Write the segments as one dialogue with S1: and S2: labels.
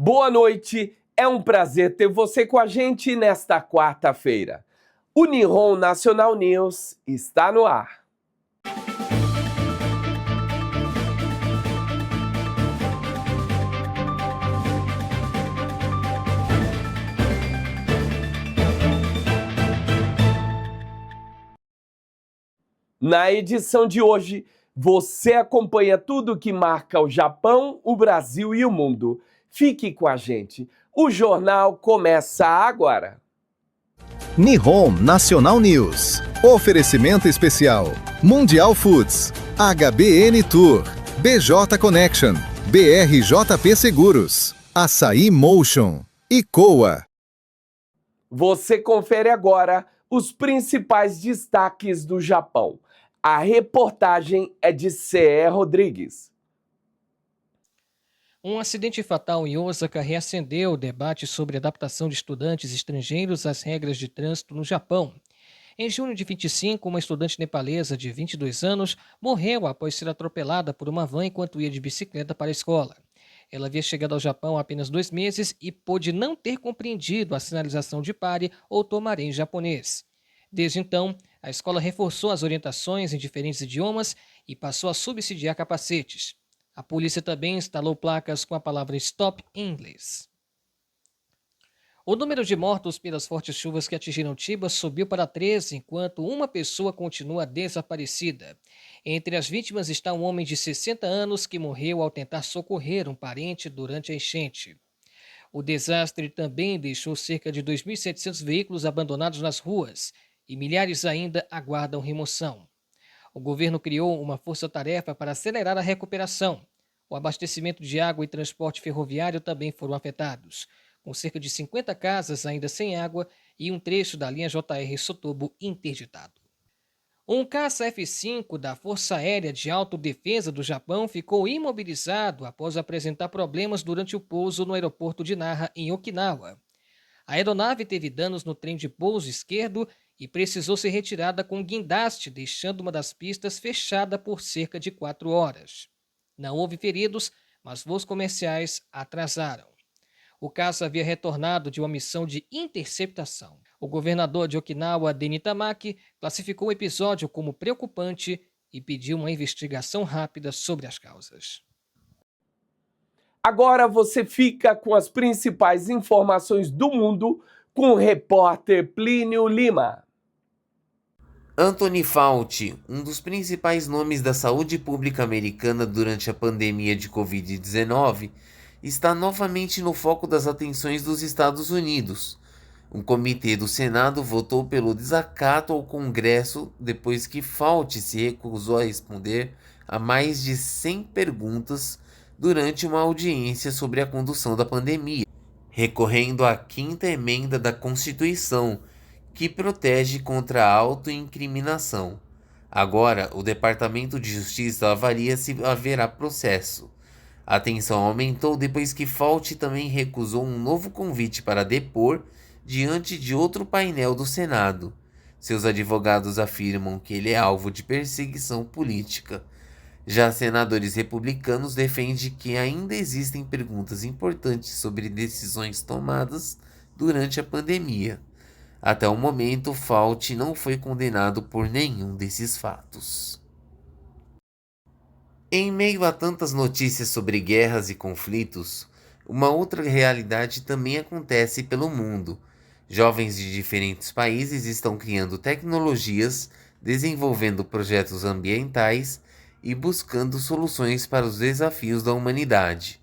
S1: Boa noite, é um prazer ter você com a gente nesta quarta-feira. O Nihon National News está no ar. Na edição de hoje, você acompanha tudo que marca o Japão, o Brasil e o mundo. Fique com a gente. O jornal começa agora.
S2: Nihon National News. Oferecimento especial. Mundial Foods. HBN Tour. BJ Connection. BRJP Seguros. Açaí Motion. E Coa.
S1: Você confere agora os principais destaques do Japão. A reportagem é de C.E. Rodrigues.
S3: Um acidente fatal em Osaka reacendeu o debate sobre a adaptação de estudantes estrangeiros às regras de trânsito no Japão. Em junho de 25, uma estudante nepalesa de 22 anos morreu após ser atropelada por uma van enquanto ia de bicicleta para a escola. Ela havia chegado ao Japão há apenas 2 meses e pôde não ter compreendido a sinalização de pare ou tomare em japonês. Desde então, a escola reforçou as orientações em diferentes idiomas e passou a subsidiar capacetes. A polícia também instalou placas com a palavra Stop em inglês. O número de mortos pelas fortes chuvas que atingiram Chiba subiu para 13, enquanto uma pessoa continua desaparecida. Entre as vítimas está um homem de 60 anos que morreu ao tentar socorrer um parente durante a enchente. O desastre também deixou cerca de 2.700 veículos abandonados nas ruas e milhares ainda aguardam remoção. O governo criou uma força-tarefa para acelerar a recuperação. O abastecimento de água e transporte ferroviário também foram afetados, com cerca de 50 casas ainda sem água e um trecho da linha JR Sotobo interditado. Um caça F-5 da Força Aérea de Autodefesa do Japão ficou imobilizado após apresentar problemas durante o pouso no aeroporto de Nara, em Okinawa. A aeronave teve danos no trem de pouso esquerdo e precisou ser retirada com guindaste, deixando uma das pistas fechada por cerca de 4 horas. Não houve feridos, mas voos comerciais atrasaram. O caça havia retornado de uma missão de interceptação. O governador de Okinawa, Deni Tamaki, classificou o episódio como preocupante e pediu uma investigação rápida sobre as causas.
S1: Agora você fica com as principais informações do mundo com o repórter Plínio Lima.
S4: Anthony Fauci, um dos principais nomes da saúde pública americana durante a pandemia de Covid-19, está novamente no foco das atenções dos Estados Unidos. Um comitê do Senado votou pelo desacato ao Congresso depois que Fauci se recusou a responder a mais de 100 perguntas durante uma audiência sobre a condução da pandemia, recorrendo à 5ª emenda da Constituição, que protege contra a autoincriminação. Agora, o Departamento de Justiça avalia se haverá processo. A tensão aumentou depois que Fauci também recusou um novo convite para depor diante de outro painel do Senado. Seus advogados afirmam que ele é alvo de perseguição política. Já senadores republicanos defendem que ainda existem perguntas importantes sobre decisões tomadas durante a pandemia. Até o momento, Fauci não foi condenado por nenhum desses fatos. Em meio a tantas notícias sobre guerras e conflitos, uma outra realidade também acontece pelo mundo. Jovens de diferentes países estão criando tecnologias, desenvolvendo projetos ambientais e buscando soluções para os desafios da humanidade.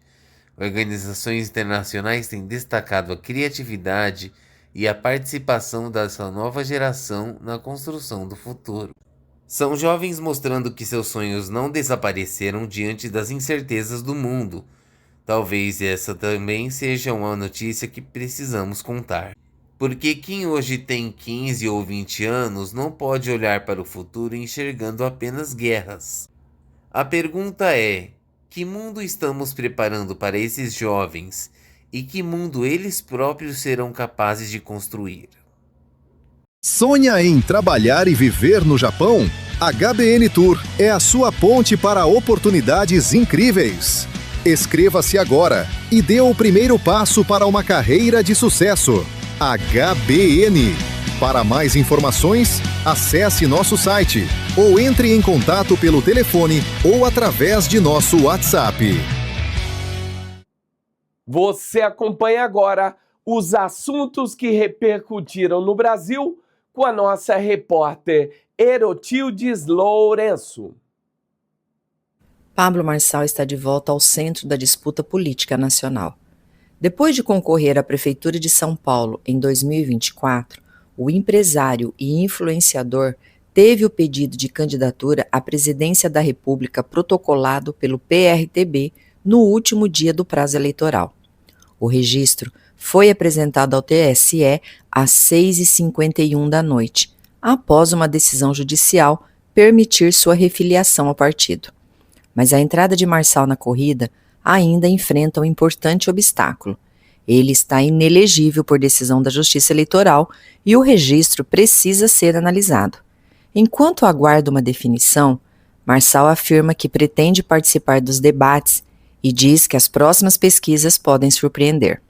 S4: Organizações internacionais têm destacado a criatividade e a participação dessa nova geração na construção do futuro. São jovens mostrando que seus sonhos não desapareceram diante das incertezas do mundo. Talvez essa também seja uma notícia que precisamos contar. Porque quem hoje tem 15 ou 20 anos não pode olhar para o futuro enxergando apenas guerras. A pergunta é: que mundo estamos preparando para esses jovens e que mundo eles próprios serão capazes de construir?
S2: Sonha em trabalhar e viver no Japão? HBN Tour é a sua ponte para oportunidades incríveis. Inscreva-se agora e dê o primeiro passo para uma carreira de sucesso. HBN. Para mais informações, acesse nosso site ou entre em contato pelo telefone ou através de nosso WhatsApp.
S1: Você acompanha agora os assuntos que repercutiram no Brasil com a nossa repórter Herotildes Lourenço.
S5: Pablo Marçal está de volta ao centro da disputa política nacional. Depois de concorrer à Prefeitura de São Paulo em 2024, o empresário e influenciador teve o pedido de candidatura à presidência da República protocolado pelo PRTB no último dia do prazo eleitoral. O registro foi apresentado ao TSE às 6h51 da noite, após uma decisão judicial permitir sua refiliação ao partido. Mas a entrada de Marçal na corrida ainda enfrenta um importante obstáculo. Ele está inelegível por decisão da Justiça Eleitoral e o registro precisa ser analisado. Enquanto aguarda uma definição, Marçal afirma que pretende participar dos debates e diz que as próximas pesquisas podem surpreender.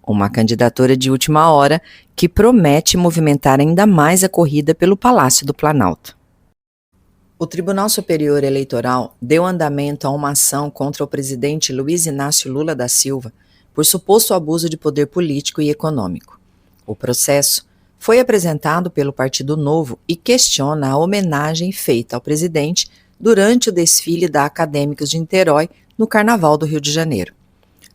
S5: Uma candidatura de última hora que promete movimentar ainda mais a corrida pelo Palácio do Planalto. O Tribunal Superior Eleitoral deu andamento a uma ação contra o presidente Luiz Inácio Lula da Silva por suposto abuso de poder político e econômico. O processo foi apresentado pelo Partido Novo e questiona a homenagem feita ao presidente durante o desfile da Acadêmicos de Niterói no Carnaval do Rio de Janeiro.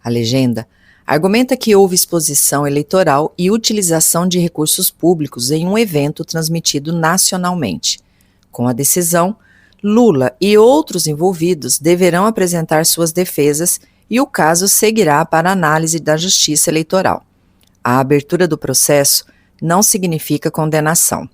S5: A legenda argumenta que houve exposição eleitoral e utilização de recursos públicos em um evento transmitido nacionalmente. Com a decisão, Lula e outros envolvidos deverão apresentar suas defesas e o caso seguirá para análise da Justiça Eleitoral. A abertura do processo não significa condenação.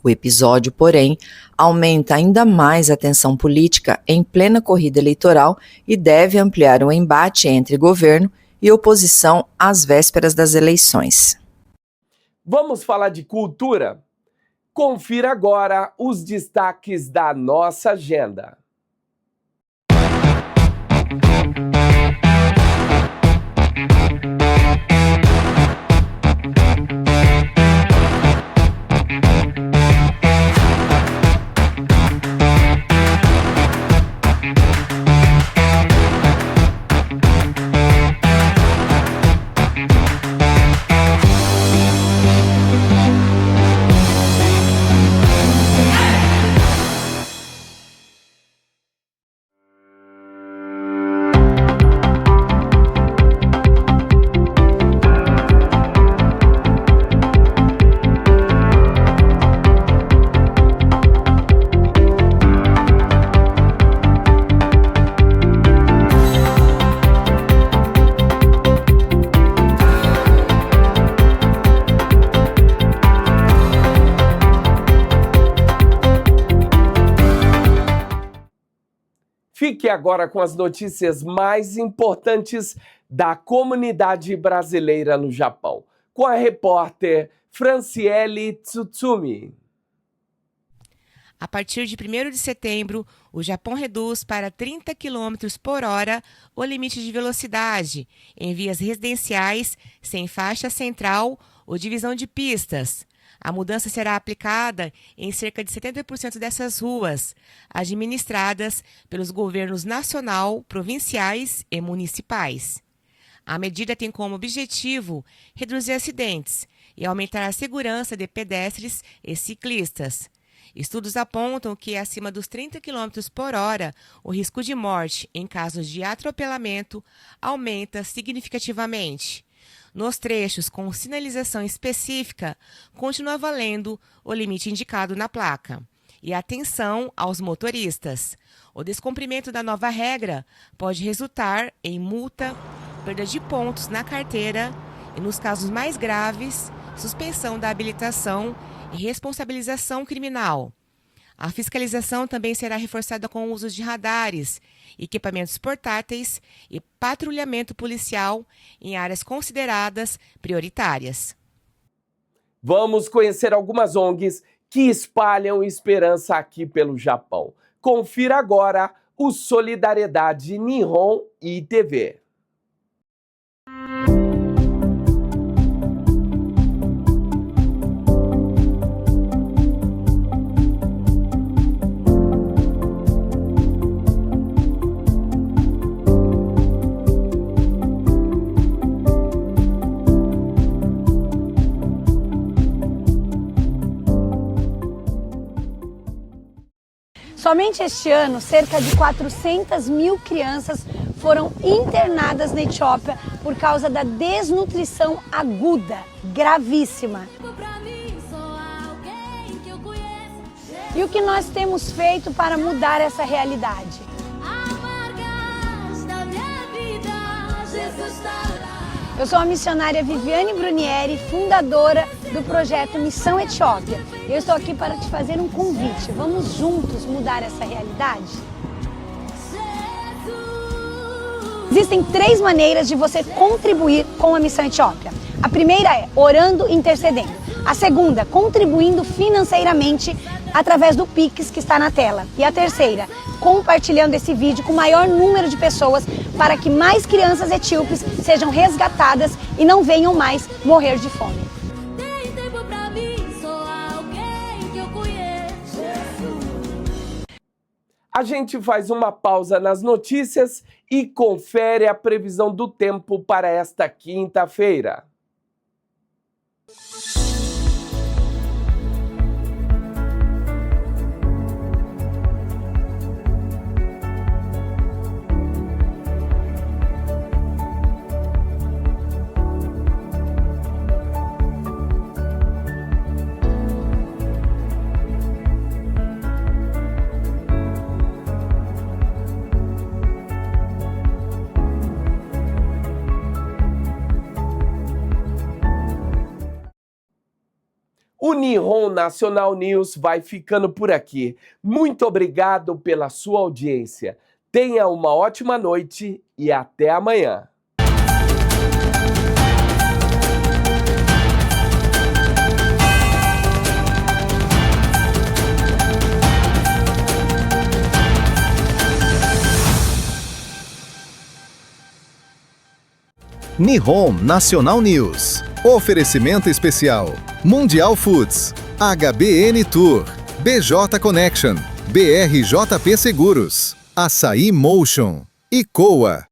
S5: O episódio, porém, aumenta ainda mais a tensão política em plena corrida eleitoral e deve ampliar o embate entre governo e oposição às vésperas das eleições.
S1: Vamos falar de cultura? Confira agora os destaques da nossa agenda. Fique agora com as notícias mais importantes da comunidade brasileira no Japão, com a repórter Franciele Tsutsumi.
S6: A partir de 1º de setembro, o Japão reduz para 30 km por hora o limite de velocidade em vias residenciais sem faixa central ou divisão de pistas. A mudança será aplicada em cerca de 70% dessas ruas, administradas pelos governos nacional, provinciais e municipais. A medida tem como objetivo reduzir acidentes e aumentar a segurança de pedestres e ciclistas. Estudos apontam que, acima dos 30 km por hora, o risco de morte em casos de atropelamento aumenta significativamente. Nos trechos com sinalização específica, continua valendo o limite indicado na placa. E atenção aos motoristas. O descumprimento da nova regra pode resultar em multa, perda de pontos na carteira e, nos casos mais graves, suspensão da habilitação e responsabilização criminal. A fiscalização também será reforçada com o uso de radares, equipamentos portáteis e patrulhamento policial em áreas consideradas prioritárias.
S1: Vamos conhecer algumas ONGs que espalham esperança aqui pelo Japão. Confira agora o Solidariedade Nihon ITV.
S7: Somente este ano, cerca de 400 mil crianças foram internadas na Etiópia por causa da desnutrição aguda, gravíssima. E o que nós temos feito para mudar essa realidade? Eu sou a missionária Viviane Brunieri, fundadora do projeto Missão Etiópia. Eu estou aqui para te fazer um convite. Vamos juntos mudar essa realidade? Existem 3 maneiras de você contribuir com a Missão Etiópia. A primeira é orando e intercedendo. A segunda, contribuindo financeiramente através do Pix que está na tela. E a terceira, compartilhando esse vídeo com o maior número de pessoas para que mais crianças etíopes sejam resgatadas e não venham mais morrer de fome.
S1: A gente faz uma pausa nas notícias e confere a previsão do tempo para esta quinta-feira. O Nihon National News vai ficando por aqui. Muito obrigado pela sua audiência. Tenha uma ótima noite e até amanhã.
S2: Nihon National News. Oferecimento especial: Mundial Foods, HBN Tour, BJ Connection, BRJP Seguros, Açaí Motion e Coa.